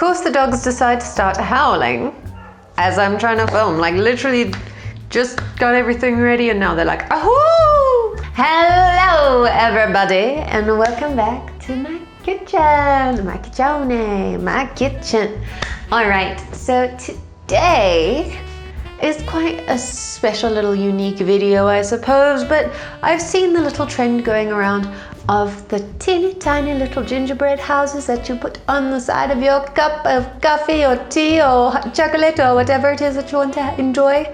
course, the dogs decide to start howling as I'm trying to film. Like literally just got everything ready and now they're like, oh! Hello everybody and welcome back to my kitchen. My kitchen, my kitchen. All right, so today is quite a special little unique video, I suppose, but I've seen the little trend going around of the teeny tiny little gingerbread houses that you put on the side of your cup of coffee or tea or hot chocolate or whatever it is that you want to enjoy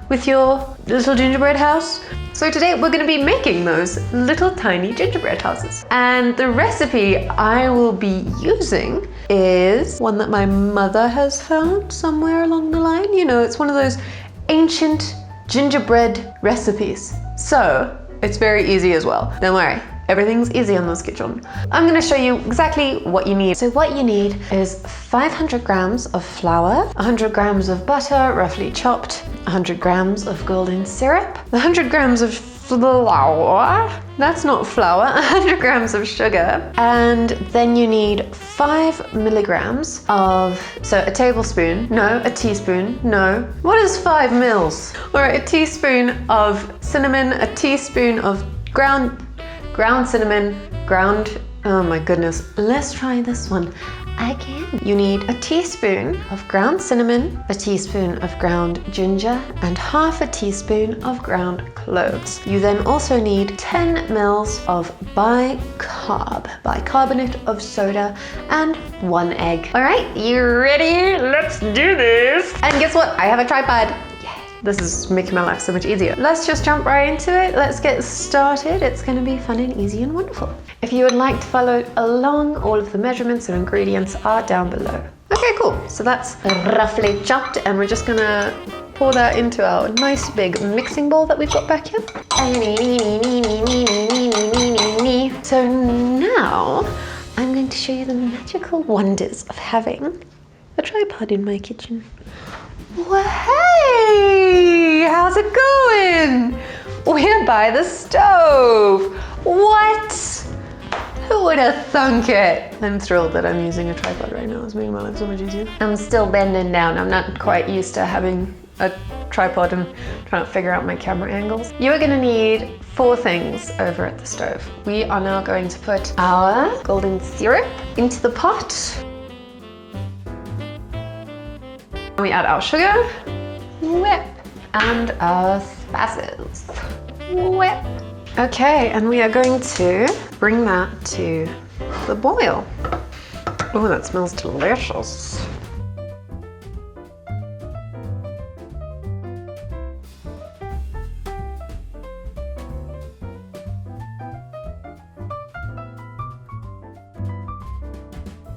with your little gingerbread house. So today we're going to be making those little tiny gingerbread houses. And the recipe I will be using is one that my mother has found somewhere along the line. You know, it's one of those ancient gingerbread recipes. So it's very easy as well. Don't worry. Everything's easy on this kitchen. I'm going to show you exactly what you need. So what you need is 500 grams of flour, 100 grams of butter, roughly chopped, 100 grams of golden syrup, 100 grams of flour, that's not flour, 100 grams of sugar, and then you need 5 milligrams of, so a tablespoon, no, a teaspoon, no. What is 5 mils? All right, a teaspoon of cinnamon, a teaspoon of ground cinnamon, oh my goodness, let's try this one again. You need a teaspoon of ground cinnamon, a teaspoon of ground ginger, and half a teaspoon of ground cloves. You then also need 10 mils of bicarbonate of soda, and 1 egg. All right, you ready? Let's do this. And guess what? I have a tripod. This is making my life so much easier. Let's just jump right into it. Let's get started. It's gonna be fun and easy and wonderful. If you would like to follow along, all of the measurements and ingredients are down below. Okay, cool. So that's roughly chopped and we're just gonna pour that into our nice big mixing bowl that we've got back here. So now I'm going to show you the magical wonders of having a tripod in my kitchen. Well, hey, how's it going? We're by the stove. What? Who would have thunk it? I'm thrilled that I'm using a tripod right now. It's making my life so much easier. I'm still bending down. I'm not quite used to having a tripod and trying to figure out my camera angles. You are going to need 4 things over at the stove. We are now going to put our golden syrup into the pot. We add our sugar, whip, and our spices, whip. Okay, and we are going to bring that to the boil. Oh, that smells delicious.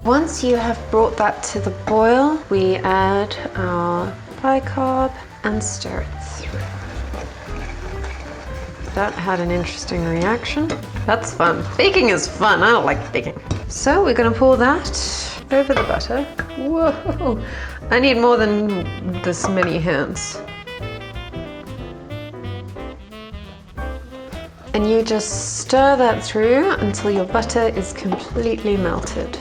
Once you have brought that to the boil, we add our bicarb and stir it through. That had an interesting reaction. That's fun. Baking is fun. I don't like baking. So we're going to pour that over the butter. Whoa! I need more than this many hands. And you just stir that through until your butter is completely melted.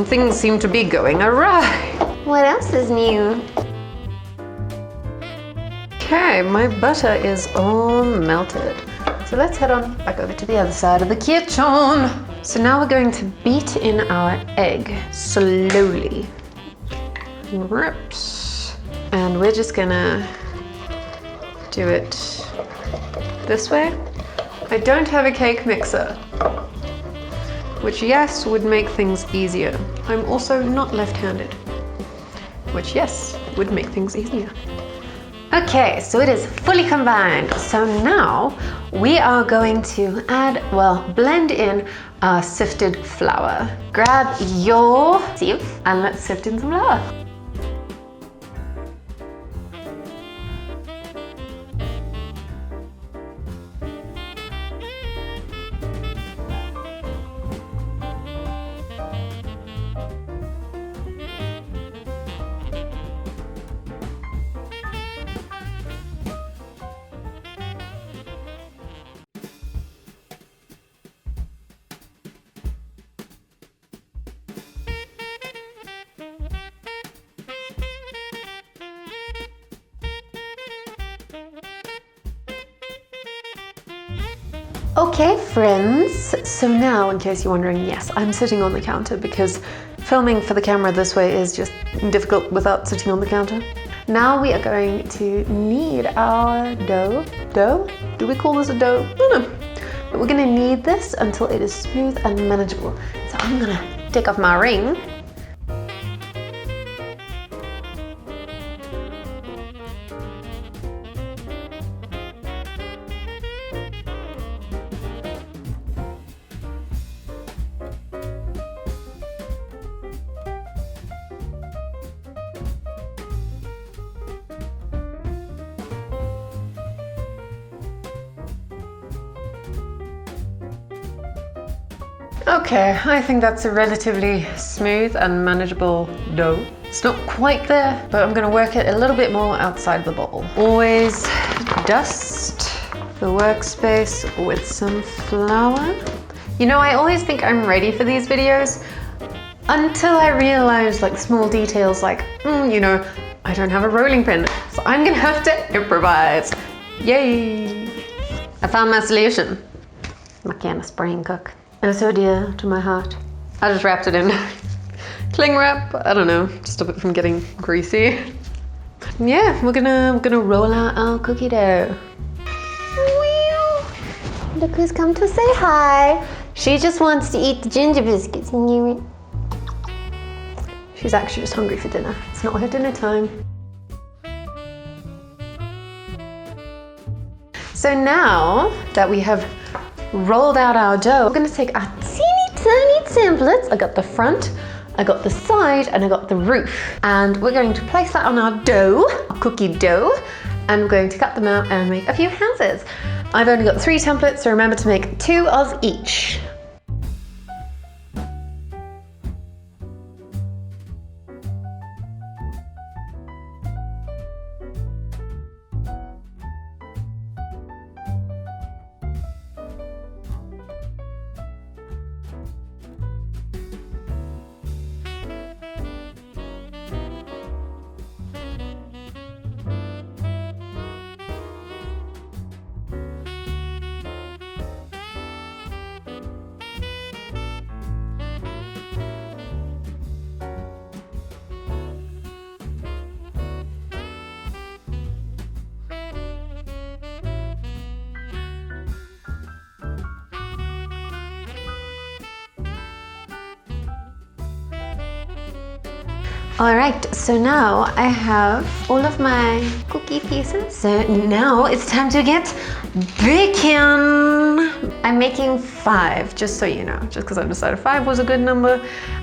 Things seem to be going awry. What else is new? Okay, my butter is all melted. So let's head on back over to the other side of the kitchen. So now we're going to beat in our egg slowly. Whoops. And we're just gonna do it this way. I don't have a cake mixer, which yes, would make things easier. I'm also not left-handed, which yes, would make things easier. Okay, so it is fully combined. So now we are going to add, blend in our sifted flour. Grab your sieve and let's sift in some flour. Okay, friends, so now, in case you're wondering, yes, I'm sitting on the counter because filming for the camera this way is just difficult without sitting on the counter. Now we are going to knead our dough. Dough? Do we call this a dough? I don't know. But we're gonna knead this until it is smooth and manageable. So I'm gonna take off my ring. Okay, I think that's a relatively smooth and manageable dough. It's not quite there, but I'm gonna work it a little bit more outside the bowl. Always dust the workspace with some flour. You know, I always think I'm ready for these videos until I realize like small details like, you know, I don't have a rolling pin, so I'm gonna have to improvise. Yay! I found my solution. My can of spraying cook. It's so dear to my heart. I just wrapped it in cling wrap. I don't know, to stop it from getting greasy. Yeah, we're gonna roll out our cookie dough. Look who's come to say hi. She just wants to eat the ginger biscuits. She's actually just hungry for dinner. It's not her dinner time. So now that we have rolled out our dough, we're gonna take our teeny tiny templates. I got the front, I got the side, and I got the roof. And we're going to place that on our dough, our cookie dough, and we're going to cut them out and make a few houses. I've only got 3 templates, so remember to make 2 of each. Alright, so now I have all of my cookie pieces. So now it's time to get baking. I'm making 5, just so you know, just because I've decided 5 was a good number.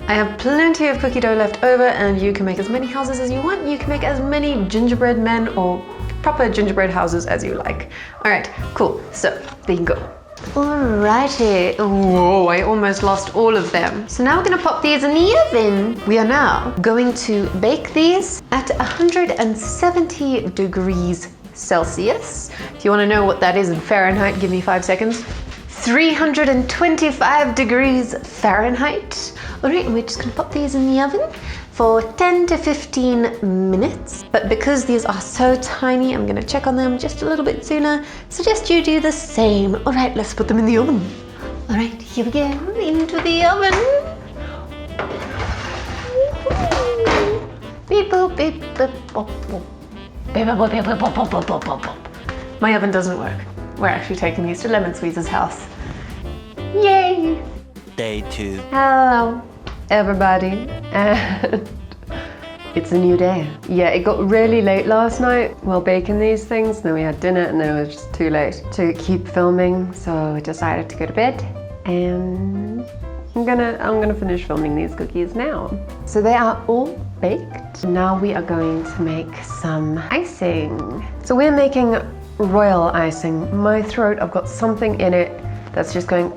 I have plenty of cookie dough left over, and you can make as many houses as you want. You can make as many gingerbread men or proper gingerbread houses as you like. Alright, cool, so there you go. Alrighty, whoa, I almost lost all of them. So now we're gonna pop these in the oven. We are now going to bake these at 170 degrees Celsius. If you wanna know what that is in Fahrenheit, give me 5 seconds. 325 degrees Fahrenheit. Alright, we're just gonna pop these in the oven for 10 to 15 minutes. But because these are so tiny, I'm gonna check on them just a little bit sooner. Suggest you do the same. All right, let's put them in the oven. All right, here we go, into the oven. Beep boop, beep boop, boop, boop. Beep boop, beep boop, boop, boop, boop, boop, boop. My oven doesn't work. We're actually taking these to Lemon Squeeze's house. Yay! Day 2. Hello, everybody, and it's a new day. Yeah, it got really late last night while baking these things. Then we had dinner, and then it was just too late to keep filming, so I decided to go to bed. And I'm gonna finish filming these cookies now. So they are all baked. Now we are going to make some icing. So we're making royal icing. My throat, I've got something in it that's just going.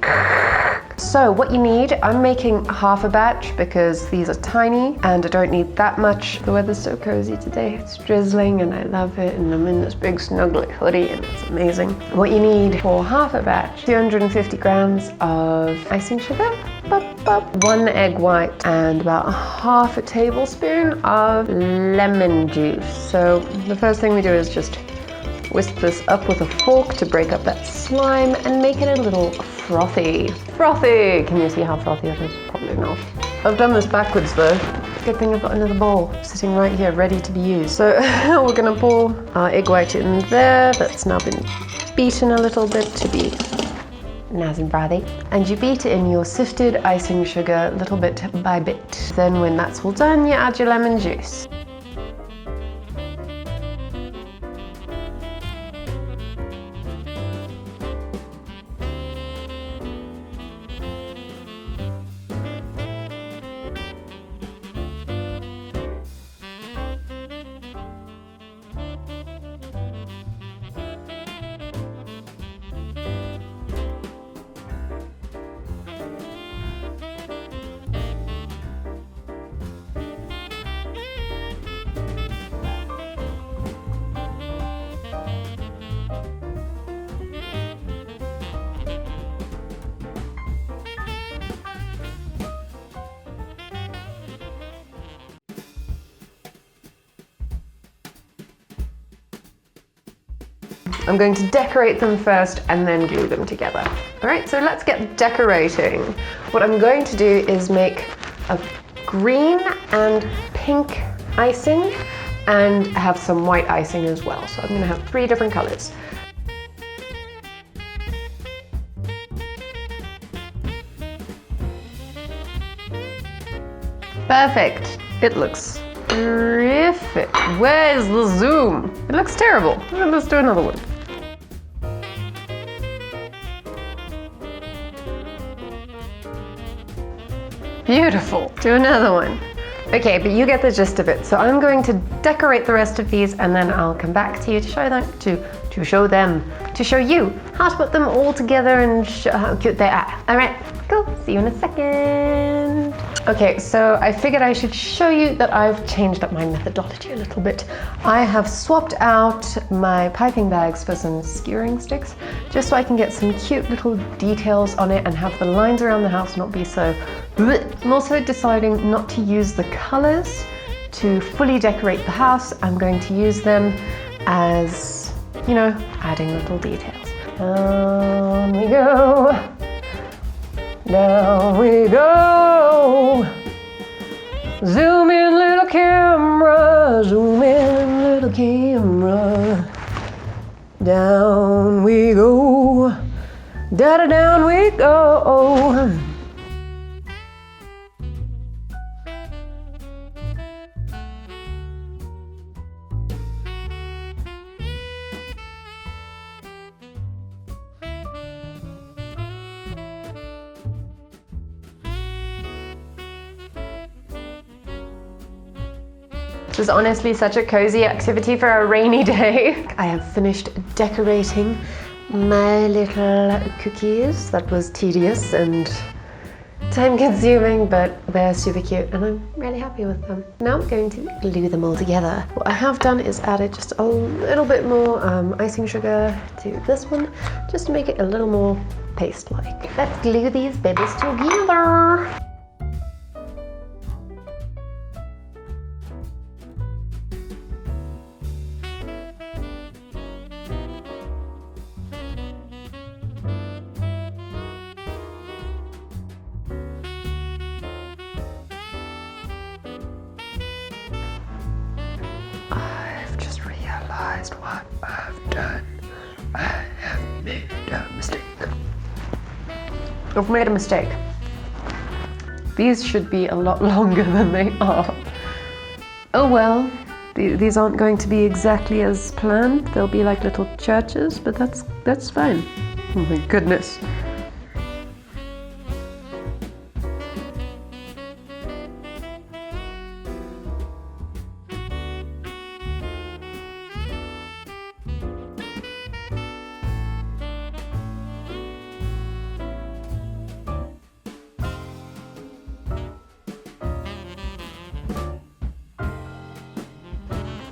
So what you need, I'm making half a batch because these are tiny and I don't need that much. The weather's so cozy today. It's drizzling and I love it, and I'm in this big snuggly hoodie and it's amazing. What you need for half a batch, 250 grams of icing sugar, 1 egg white, and about half a tablespoon of lemon juice. So the first thing we do is just whisk this up with a fork to break up that slime and make it a little frothy. Frothy! Can you see how frothy it is? Probably not. I've done this backwards though. Good thing I've got another bowl sitting right here ready to be used. So we're gonna pour our egg white in there. That's now been beaten a little bit to be nice and frothy. And you beat in your sifted icing sugar little bit by bit. Then when that's all done, you add your lemon juice. I'm going to decorate them first and then glue them together. All right, so let's get decorating. What I'm going to do is make a green and pink icing and have some white icing as well. So I'm gonna have 3 different colors. Perfect. It looks terrific. Where's the zoom? It looks terrible. Let's do another one. Beautiful. Do another one. Okay, but you get the gist of it. So I'm going to decorate the rest of these and then I'll come back to you to show them, to show you how to put them all together and show how cute they are. All right, cool. See you in a second. Okay, so I figured I should show you that I've changed up my methodology a little bit. I have swapped out my piping bags for some skewering sticks, just so I can get some cute little details on it and have the lines around the house not be so bleh. I'm also deciding not to use the colors to fully decorate the house. I'm going to use them as, you know, adding little details. Down we go. Down we go. Zoom in, little camera. Zoom in, little camera. Down we go. Da-da, down we go. This is honestly such a cozy activity for a rainy day. I have finished decorating my little cookies. That was tedious and time-consuming, but they're super cute and I'm really happy with them. Now I'm going to glue them all together. What I have done is added just a little bit more icing sugar to this one, just to make it a little more paste-like. Let's glue these babies together. What I've done. I have made a mistake. I've made a mistake. These should be a lot longer than they are. Oh well, these aren't going to be exactly as planned. They'll be like little churches, but that's fine. Oh my goodness.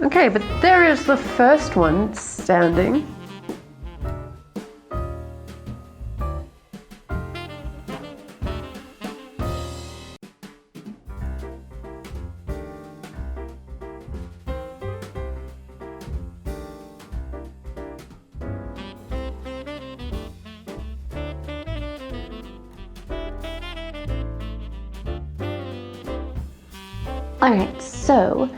Okay, but there is the first one standing. Alright, so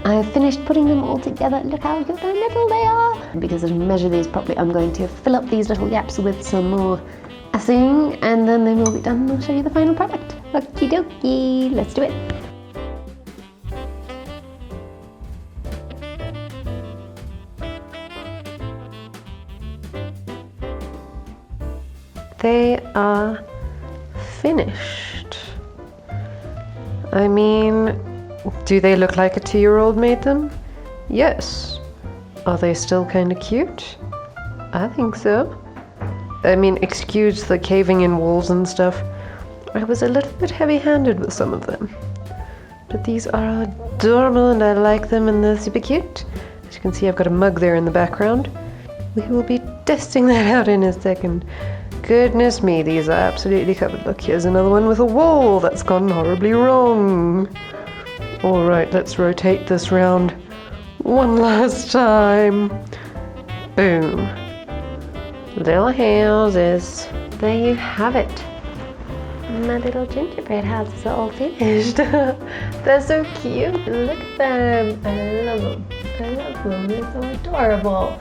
I've finished putting them all together. Look how good and little they are. Because I didn't measure these properly, I'm going to fill up these little gaps with some more icing, and then they will be done and I'll show you the final product. Okie dokie, let's do it. They are finished. I mean, do they look like a 2-year-old made them? Yes. Are they still kind of cute? I think so. I mean, excuse the caving in walls and stuff. I was a little bit heavy-handed with some of them. But these are adorable and I like them and they're super cute. As you can see, I've got a mug there in the background. We will be testing that out in a second. Goodness me, these are absolutely covered. Look, here's another one with a wall that's gone horribly wrong. Alright, let's rotate this round one last time. Boom. Little houses. There you have it. My little gingerbread houses are all finished. They're so cute. Look at them. I love them. I love them. They're so adorable.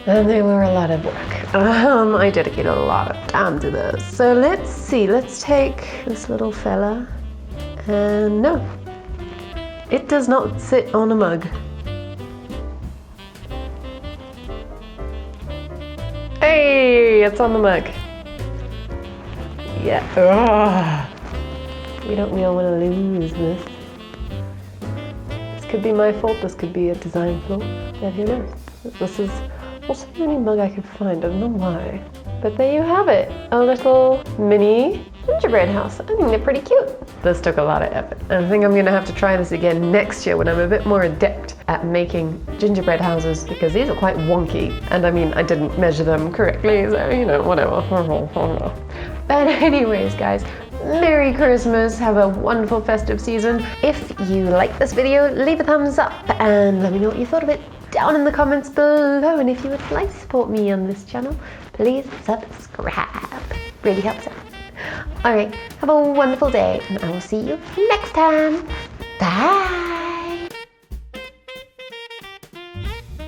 And they were a lot of work. I dedicated a lot of time to this. So let's see. Let's take this little fella. And no. It does not sit on a mug. Hey, it's on the mug. Yeah. Ugh. We don't really want to lose this. This could be my fault. This could be a design flaw. But who knows? This is also the only mug I could find. I don't know why. But there you have it. A little mini gingerbread house. I think they're pretty cute. This took a lot of effort. I think I'm gonna have to try this again next year when I'm a bit more adept at making gingerbread houses, because these are quite wonky. And I mean, I didn't measure them correctly, so you know, whatever. But anyways, guys, Merry Christmas. Have a wonderful festive season. If you like this video, leave a thumbs up and let me know what you thought of it down in the comments below. And if you would like to support me on this channel, please subscribe. Really helps out. Alright, have a wonderful day and I will see you next time. Bye!